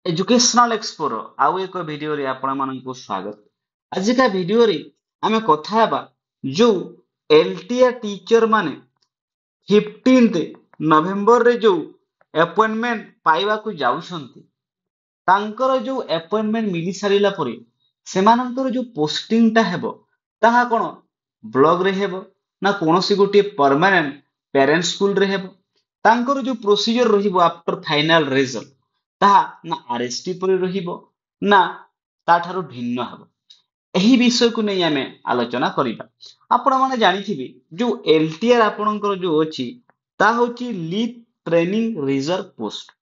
Educational एक्सपोर आउ एक video रे आपण मानकु स्वागत। आज का वीडियो रे आमे कथा हेबा जो एलटीआर टीचर माने 15th नवेम्बर रे जो अपॉइंटमेंट पाइबा को जाउछंती तांकर जो अपॉइंटमेंट मिली सारिला परे सेमानंकर जो पोस्टिंग ता हेबो ताहा कोन ब्लॉक रे हेबो ना कोनोसी गोटे परमानेंट पेरेंट स्कूल रे हेबो तांकर जो प्रोसीजर रहिबो आफ्टर फाइनल रिजल्ट ताहा ना आरएसटी परि रहिबो ना ताठारो भिन्न हेबो। एही विषय को नहीं आमे आलोचना करिबा। आपण माने जानिथिबे जो एलटीआर आपणकर जो अछि ता होची लीड ट्रेनिंग रिजर्व पोस्ट।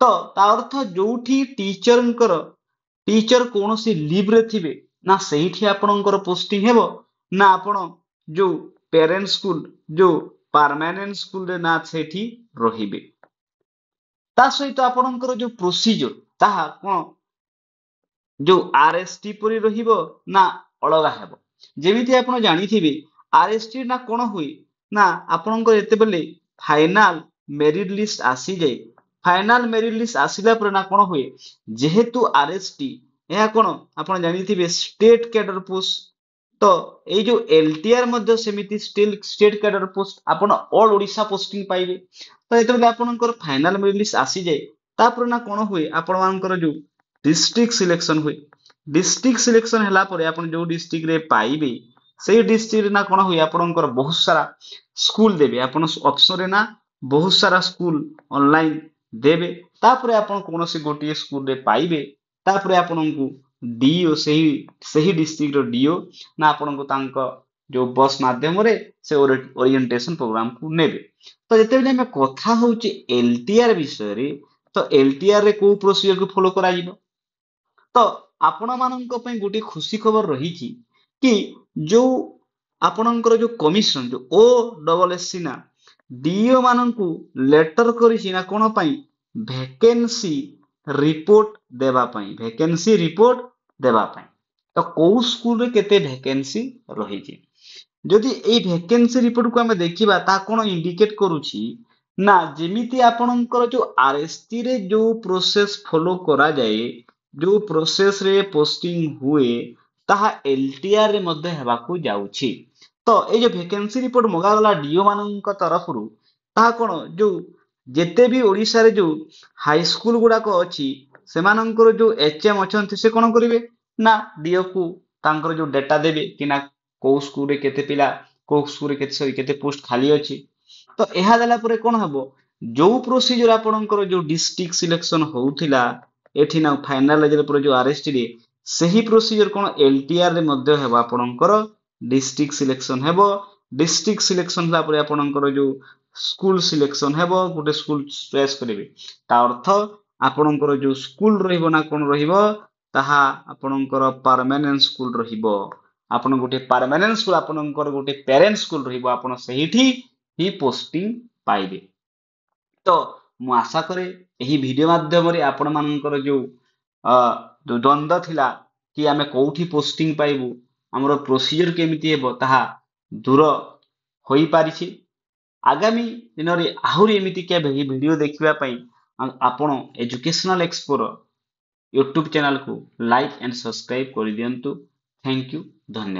तो ता अर्थ जोठी टीचर कौनसी लीव रे थिबे ना सेठी आपणकर पोस्टिंग हेबो ना आपण जो पेरेंट स्कूल जो परमानेंट स्कूल रे ना सेठी रहिबे। ता सहित आपणकर जो प्रोसीजर ताहा कोन जो आरएसटी परि रहिबो ना अलगा हेबो। जेमिति आपण जानिथिबे आरएसटी ना कोन हुई ना आपणकर एते बेले फाइनल मेरिट लिस्ट आसी जाय। फाइनल मेरिट लिस्ट आसिला पर ना कोन हुए जेहेतु आरएसटी यह कोन आपण जानिथिबे स्टेट कैडर पोस्ट। तो ए जो एलटीआर मध्ये सेमिति स्टेट कैडर पोस्ट आपण ऑल ओडिशा पोस्टिंग पाइबे। तो एते बेले आपणकर फाइनल मेरिट लिस्ट आसी जाय तापर ना कोन हुए आपण मानकर जो डिस्ट्रिक्ट सिलेक्शन हुए। डिस्ट्रिक्ट सिलेक्शन हला पर आपण जो डिस्ट्रिक्ट रे पाइबे से डिस्ट्रिक्ट ना कोन हुए आपणकर बहुत सारा स्कूल देबे। आपण ऑप्शन रे ना बहुत सारा स्कूल ऑनलाइन देबे तापर आपण कोनोसी गोटी स्कूल रे पाइबे तापर आपणको डीओ सही डिस्ट्रिक्ट रो डीओ ना आपणको तांको जो बस माध्यम रे से ओरिएंटेशन प्रोग्राम को नेबे। तो जते बेले हम कथा होची एलटीआर विषय रे तो एलटीआर रे को प्रोसीजर को फॉलो करा जिवो। तो आपण मानक गोटे खुशी खबर रही कि जो आपणकर जो कमिशन जो ओ डबल एस सी ना डीओ मानकू लेटर करिछि ना कोन पई वैकेंसी रिपोर्ट देबा पई वैकेंसी रिपोर्ट देबा पई। तो को स्कूल रे केते वैकेंसी रही छि जदि ए वैकेंसी रिपोर्ट को हमें देखिबा ता कोन इंडिकेट करूछि ना जेमिति आपणकर जो आरएसटी रे जो प्रोसेस फॉलो करा जाए जो प्रोसेस रे पोस्टिंग हुए ताहा एलटीआर रे मध्ये हेबाकू जाउछि। तो ए जो वैकेंसी रिपोर्ट मगा गला डीओ मानक तरफ रु ताहा कोन जो जेते भी ओडिसा रे जो हाई स्कूल गुडा को अछि सेमानकर जो एचएम अछंती से कोन करिवे ना डीओ को तांकर जो डाटा देबे कि ना को स्कूल रे केते पिला को स्कूल रे केते पोस्ट खाली अछि। तो एहा देला परे कोन हबो जो प्रोसीजर आपणकर जो डिस्ट्रिक्ट सिलेक्शन होउथिला एठी ना फाइनल लेजर पर जो आरएसटी रे सही प्रोसीजर कोन एलटीआर रे मध्ये हेबा आपणकर डिस्ट्रिक्ट सिलेक्शन हेबो। डिस्ट्रिक्ट सिलेक्शन हला परे आपणकर जो स्कूल सिलेक्शन हेबो गोटे स्कूल चॉइस करिवे ता अर्थ आपणकर जो स्कूल रहिबो ना कोन रहिबो ताहा आपणकर परमानेंट स्कूल रहिबो। आपण गोटे परमानेंट स्कूल आपणकर गोटे पेरेंट स्कूल रहिबो आपण सहीठी ही पोस्टिंग पाइबे। तो मु आशा करे एही वीडियो माध्यम रे आपण मानकर जो द्वंद्व थिला कि आमे कोठी पोस्टिंग पाइबु हमरो प्रोसीजर केमिति हेबो ताहा दूर होई पारिछि। आगामी दिन रे आहुरी एमिति के वीडियो देखिबा पई आपण एजुकेशनल एक्सप्लोर यूट्यूब चैनल को लाइक एंड सब्सक्राइब कर दियंतु। थैंक यू धन्यवाद।